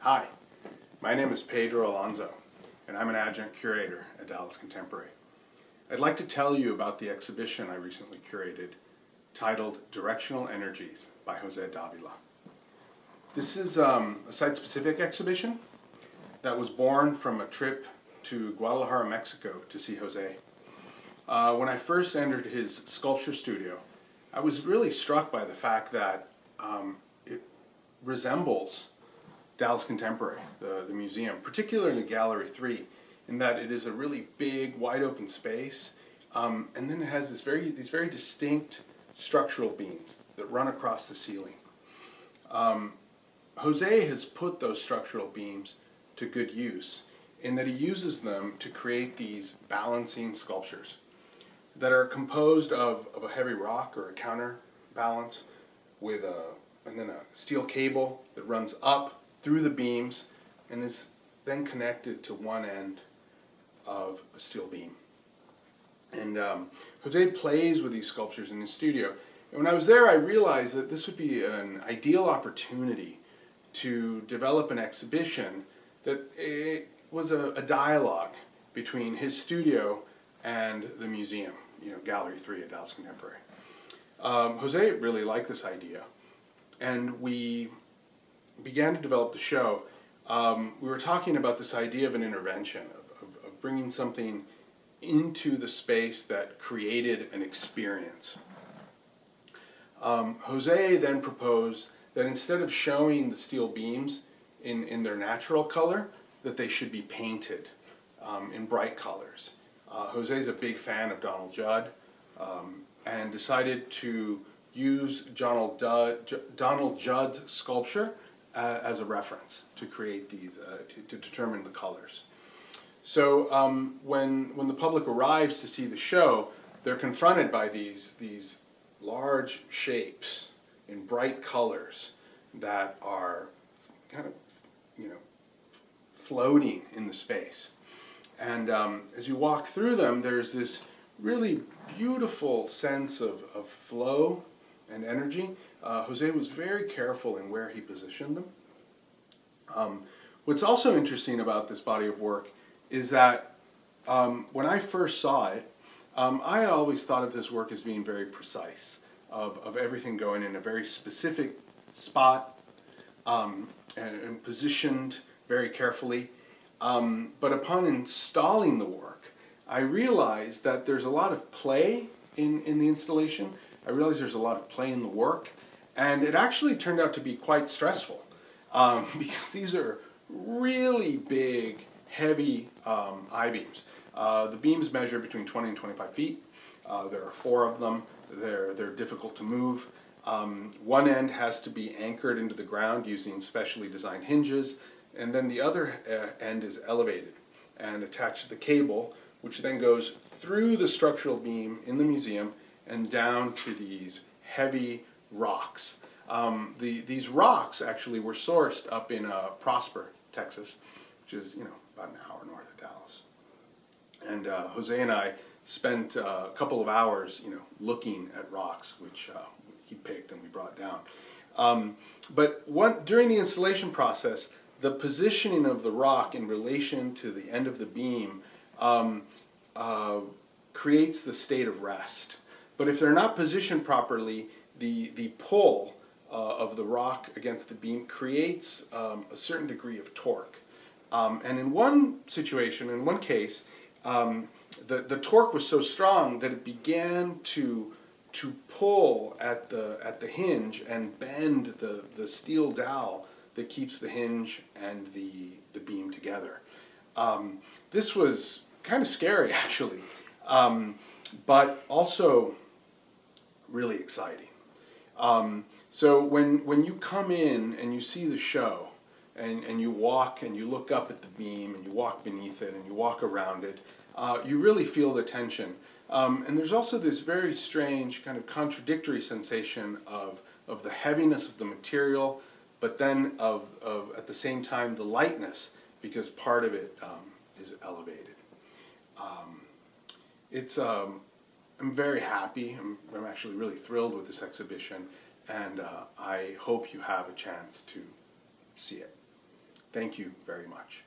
Hi, my name is Pedro Alonzo, and I'm an adjunct curator at Dallas Contemporary. I'd like to tell you about the exhibition I recently curated titled Directional Energies by Jose Davila. This is a site-specific exhibition that was born from a trip to Guadalajara, Mexico to see Jose. When I first entered his sculpture studio, I was really struck by the fact that it resembles Dallas Contemporary, the museum, particularly Gallery 3, in that it is a really big, wide open space, and then it has these very distinct structural beams that run across the ceiling. Jose has put those structural beams to good use in that he uses them to create these balancing sculptures that are composed of a heavy rock or a counterbalance with and then a steel cable that runs up through the beams and is then connected to one end of a steel beam. And Jose plays with these sculptures in his studio. And when I was there, I realized that this would be an ideal opportunity to develop an exhibition that it was a dialogue between his studio and the museum, Gallery 3 at Dallas Contemporary. Jose really liked this idea, and we began to develop the show. We were talking about this idea of an intervention, of bringing something into the space that created an experience. Jose then proposed that instead of showing the steel beams in their natural color, that they should be painted in bright colors. Jose's a big fan of Donald Judd, and decided to use Donald Judd's sculpture as a reference to create these, to determine the colors. So when the public arrives to see the show, they're confronted by these large shapes in bright colors that are kind of, floating in the space. And as you walk through them, there's this really beautiful sense of flow and energy. Jose was very careful in where he positioned them. What's also interesting about this body of work is that when I first saw it, I always thought of this work as being very precise, of everything going in a very specific spot and positioned very carefully. But upon installing the work, I realized that there's a lot of play in the installation. I realized there's a lot of play in the work, and it actually turned out to be quite stressful because these are really big, heavy I-beams. The beams measure between 20 and 25 feet. There are 4 of them. They're difficult to move. One end has to be anchored into the ground using specially designed hinges, and then the other end is elevated and attached to the cable, which then goes through the structural beam in the museum and down to these heavy rocks. These rocks actually were sourced up in Prosper, Texas, which is about an hour north of Dallas. And Jose and I spent a couple of hours looking at rocks, which he picked and we brought down. But during the installation process, the positioning of the rock in relation to the end of the beam creates the state of rest. But if they're not positioned properly, the pull of the rock against the beam creates a certain degree of torque. And in one situation, in one case, the torque was so strong that it began to pull at the hinge and bend the steel dowel that keeps the hinge and the beam together. This was kind of scary, actually, but also really exciting. So when you come in and you see the show, and you walk and you look up at the beam and you walk beneath it and you walk around it, you really feel the tension. And there's also this very strange kind of contradictory sensation of the heaviness of the material, but then of at the same time the lightness, because part of it is elevated. I'm very happy. I'm actually really thrilled with this exhibition, and I hope you have a chance to see it. Thank you very much.